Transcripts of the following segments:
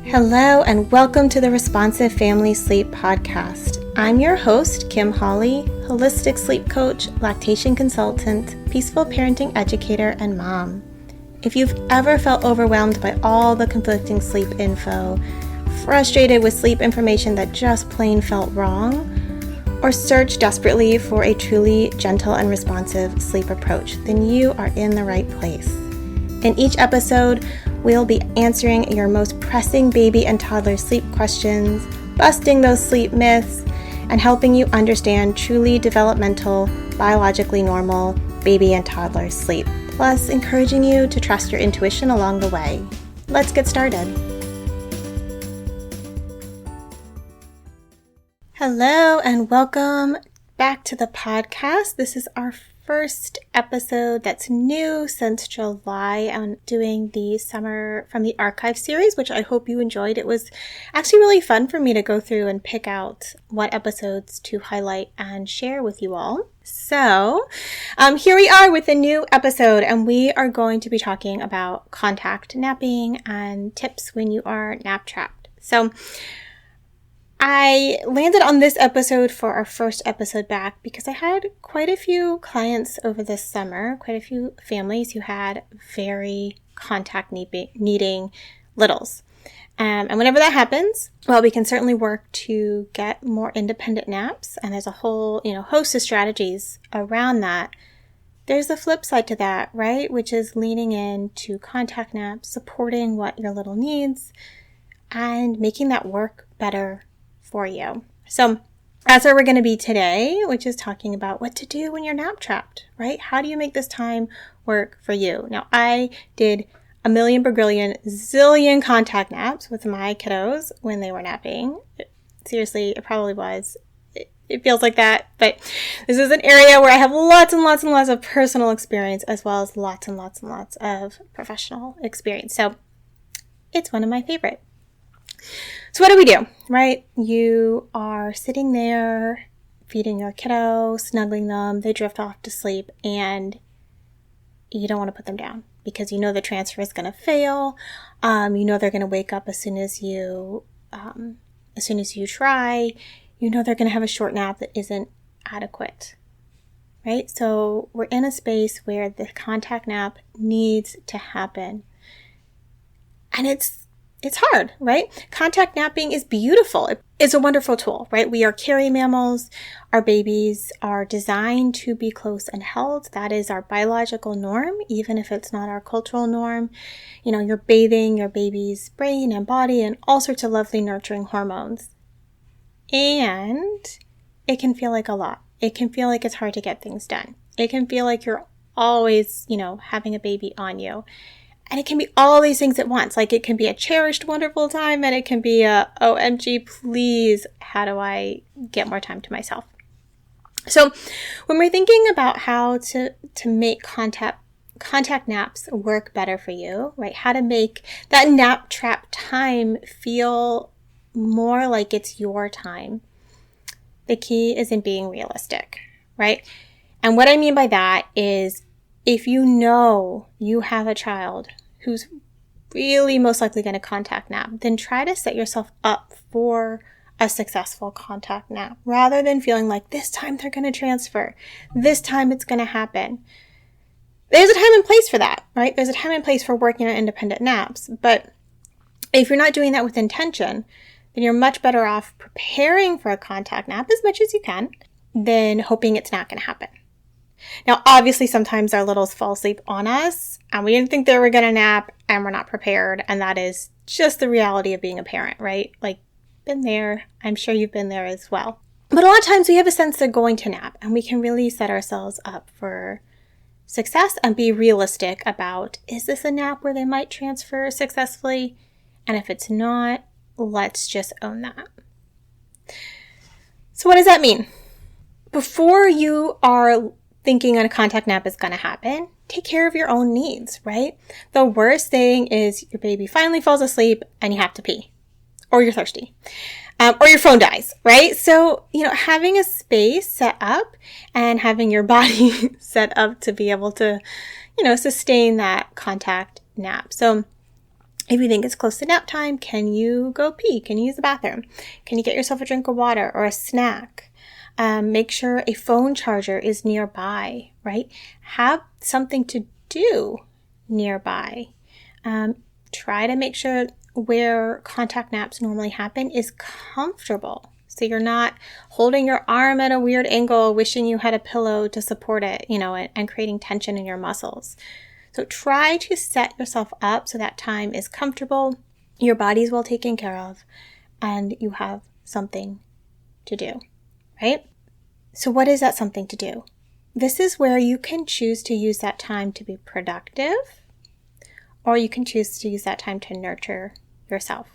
Hello and welcome to the Responsive Family Sleep Podcast. I'm your host, Kim Hawley, holistic sleep coach, lactation consultant, peaceful parenting educator, and mom. If you've ever felt overwhelmed by all the conflicting sleep info, frustrated with sleep information that just plain felt wrong, or searched desperately for a truly gentle and responsive sleep approach, then you are in the right place. In each episode, we'll be answering your most pressing baby and toddler sleep questions, busting those sleep myths, and helping you understand truly developmental, biologically normal baby and toddler sleep, plus encouraging you to trust your intuition along the way. Let's get started. Hello and welcome back to the podcast. This is our first episode that's new since July. I'm doing the Summer from the Archive series, which I hope you enjoyed. It was actually really fun for me to go through and pick out what episodes to highlight and share with you all. So here we are with a new episode, and we are going to be talking about contact napping and tips when you are nap trapped. So I landed on this episode for our first episode back because I had quite a few clients over this summer, quite a few families who had very contact needing littles. And whenever that happens, well, we can certainly work to get more independent naps. And there's a whole, host of strategies around that. There's the flip side to that, right? Which is leaning into contact naps, supporting what your little needs, and making that work better for you. So that's where we're going to be today, which is talking about what to do when you're nap trapped, right? How do you make this time work for you? Now, I did a million, bagrillion, zillion contact naps with my kiddos when they were napping. Seriously, it probably was. It feels like that, but this is an area where I have lots and lots and lots of personal experience as well as lots and lots and lots of professional experience. So it's one of my favorite. So what do we do, right? You are sitting there feeding your kiddo, snuggling them, they drift off to sleep, and you don't want to put them down because you know the transfer is going to fail. You know they're going to wake up as soon as you try. You know they're going to have a short nap that isn't adequate, right? So we're in a space where the contact nap needs to happen, and it's hard, right? Contact napping is beautiful. It's a wonderful tool, right? We are carrier mammals. Our babies are designed to be close and held. That is our biological norm, even if it's not our cultural norm. You're bathing your baby's brain and body in all sorts of lovely nurturing hormones. And it can feel like a lot. It can feel like it's hard to get things done. It can feel like you're always, having a baby on you. And it can be all these things at once. Like it can be a cherished, wonderful time, and it can be a, OMG, please, how do I get more time to myself? So when we're thinking about how to make contact naps work better for you, right? How to make that nap trap time feel more like it's your time. The key is in being realistic, right? And what I mean by that is if you know you have a child who's really most likely going to contact nap, then try to set yourself up for a successful contact nap rather than feeling like this time they're going to transfer, this time it's going to happen. There's a time and place for that, right? There's a time and place for working on independent naps. But if you're not doing that with intention, then you're much better off preparing for a contact nap as much as you can than hoping it's not going to happen. Now, obviously, sometimes our littles fall asleep on us, and we didn't think they were going to nap, and we're not prepared, and that is just the reality of being a parent, right? Like, been there. I'm sure you've been there as well. But a lot of times we have a sense they're going to nap, and we can really set ourselves up for success and be realistic about, is this a nap where they might transfer successfully? And if it's not, let's just own that. So what does that mean? Before you are thinking a contact nap is going to happen, take care of your own needs, right? The worst thing is your baby finally falls asleep and you have to pee, or you're thirsty, or your phone dies, right? So, having a space set up and having your body set up to be able to, sustain that contact nap. So If you think it's close to nap time, can you go pee? Can you use the bathroom? Can you get yourself a drink of water or a snack? Make sure a phone charger is nearby, right? Have something to do nearby. Try to make sure where contact naps normally happen is comfortable. So you're not holding your arm at a weird angle, wishing you had a pillow to support it, and creating tension in your muscles. So try to set yourself up so that time is comfortable, your body's well taken care of, and you have something to do, right? So what is that something to do? This is where you can choose to use that time to be productive, or you can choose to use that time to nurture yourself.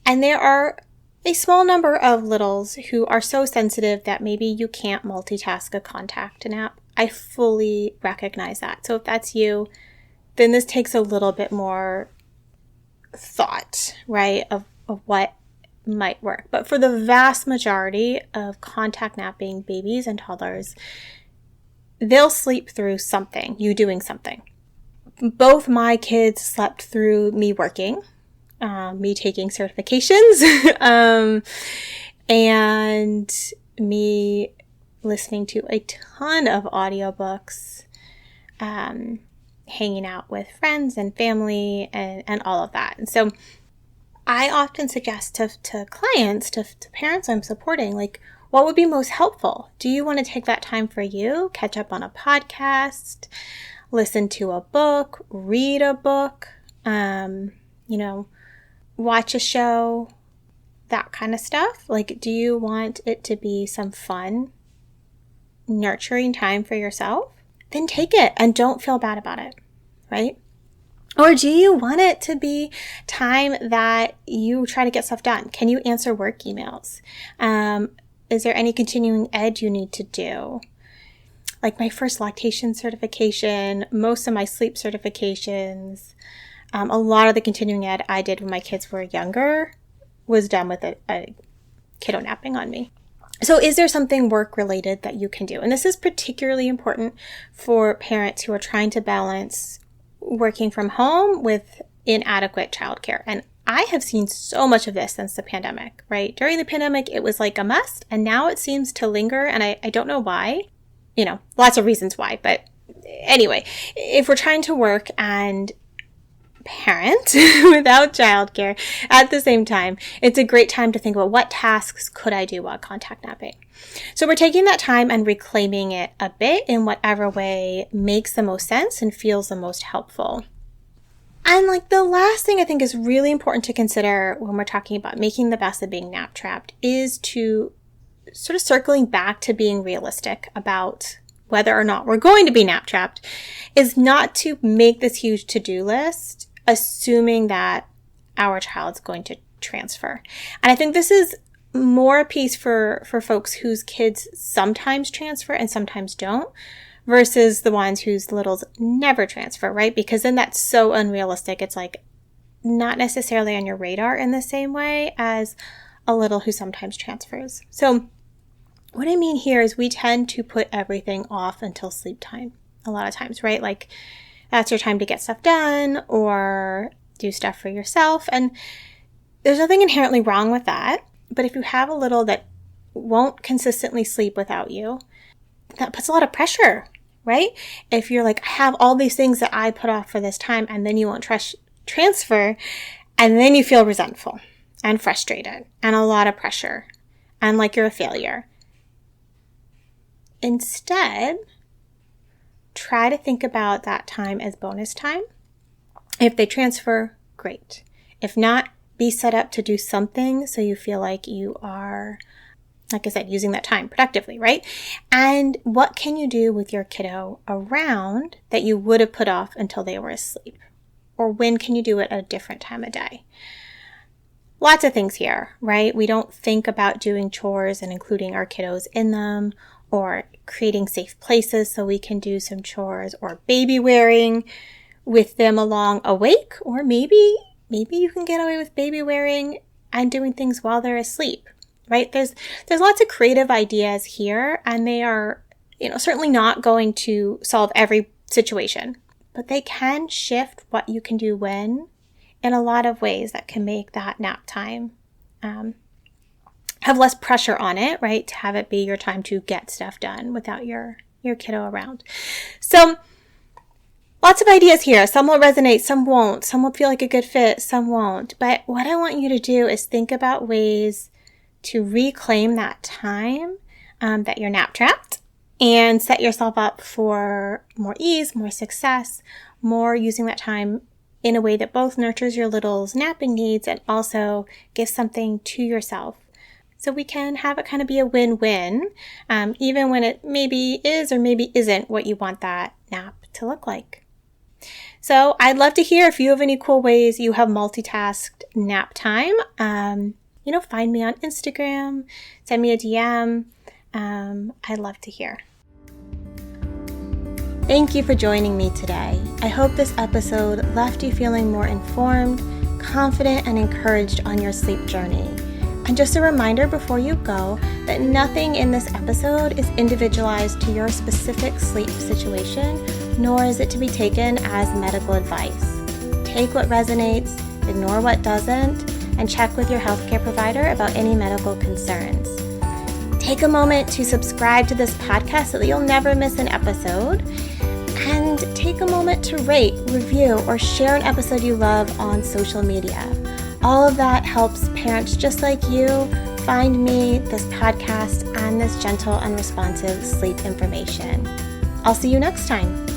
And there are a small number of littles who are so sensitive that maybe you can't multitask a contact nap. I fully recognize that. So if that's you, then this takes a little bit more thought, right, of what might work. But for the vast majority of contact napping babies and toddlers, they'll sleep through something, you doing something. Both my kids slept through me working, me taking certifications, and me listening to a ton of audiobooks, hanging out with friends and family and all of that. And so I often suggest to clients, to parents I'm supporting, like, what would be most helpful? Do you want to take that time for you, catch up on a podcast, listen to a book, read a book, watch a show, that kind of stuff? Like, do you want it to be some fun, nurturing time for yourself? Then take it and don't feel bad about it, right? Or do you want it to be time that you try to get stuff done? Can you answer work emails? Is there any continuing ed you need to do? Like my first lactation certification, most of my sleep certifications, a lot of the continuing ed I did when my kids were younger was done with a kiddo napping on me. So is there something work-related that you can do? And this is particularly important for parents who are trying to balance working from home with inadequate childcare. And I have seen so much of this since the pandemic, right? During the pandemic, it was like a must, and now it seems to linger, and I don't know why. Lots of reasons why. But anyway, if we're trying to work and parent without childcare at the same time, it's a great time to think about what tasks could I do while contact napping. So we're taking that time and reclaiming it a bit in whatever way makes the most sense and feels the most helpful. And like the last thing I think is really important to consider when we're talking about making the best of being nap trapped is to sort of circling back to being realistic about whether or not we're going to be nap trapped, is not to make this huge to-do list assuming that our child's going to transfer. And I think this is more a piece for folks whose kids sometimes transfer and sometimes don't, versus the ones whose littles never transfer, right? Because then that's so unrealistic. It's like not necessarily on your radar in the same way as a little who sometimes transfers. So what I mean here is we tend to put everything off until sleep time a lot of times, right? Like that's your time to get stuff done or do stuff for yourself. And there's nothing inherently wrong with that. But if you have a little that won't consistently sleep without you, that puts a lot of pressure, right? If you're like, I have all these things that I put off for this time, and then you won't transfer, and then you feel resentful and frustrated and a lot of pressure and like you're a failure. Instead, try to think about that time as bonus time. If they transfer, great. If not, be set up to do something so you feel like you are, like I said, using that time productively, right? And what can you do with your kiddo around that you would have put off until they were asleep? Or when can you do it at a different time of day? Lots of things here, right? We don't think about doing chores and including our kiddos in them, or creating safe places so we can do some chores, or baby wearing with them along awake, or maybe you can get away with baby wearing and doing things while they're asleep, right? There's lots of creative ideas here, and they are, certainly not going to solve every situation, but they can shift what you can do when in a lot of ways that can make that nap time have less pressure on it, right? To have it be your time to get stuff done without your kiddo around. So lots of ideas here. Some will resonate, some won't. Some will feel like a good fit, some won't. But what I want you to do is think about ways to reclaim that time that you're nap trapped and set yourself up for more ease, more success, more using that time in a way that both nurtures your little's napping needs and also gives something to yourself. So we can have it kind of be a win-win, even when it maybe is or maybe isn't what you want that nap to look like. So I'd love to hear if you have any cool ways you have multitasked nap time. Find me on Instagram, send me a DM. I'd love to hear. Thank you for joining me today. I hope this episode left you feeling more informed, confident, and encouraged on your sleep journey. And just a reminder before you go that nothing in this episode is individualized to your specific sleep situation, nor is it to be taken as medical advice. Take what resonates, ignore what doesn't, and check with your healthcare provider about any medical concerns. Take a moment to subscribe to this podcast so that you'll never miss an episode. And take a moment to rate, review, or share an episode you love on social media. All of that helps parents just like you find me, this podcast, and this gentle and responsive sleep information. I'll see you next time.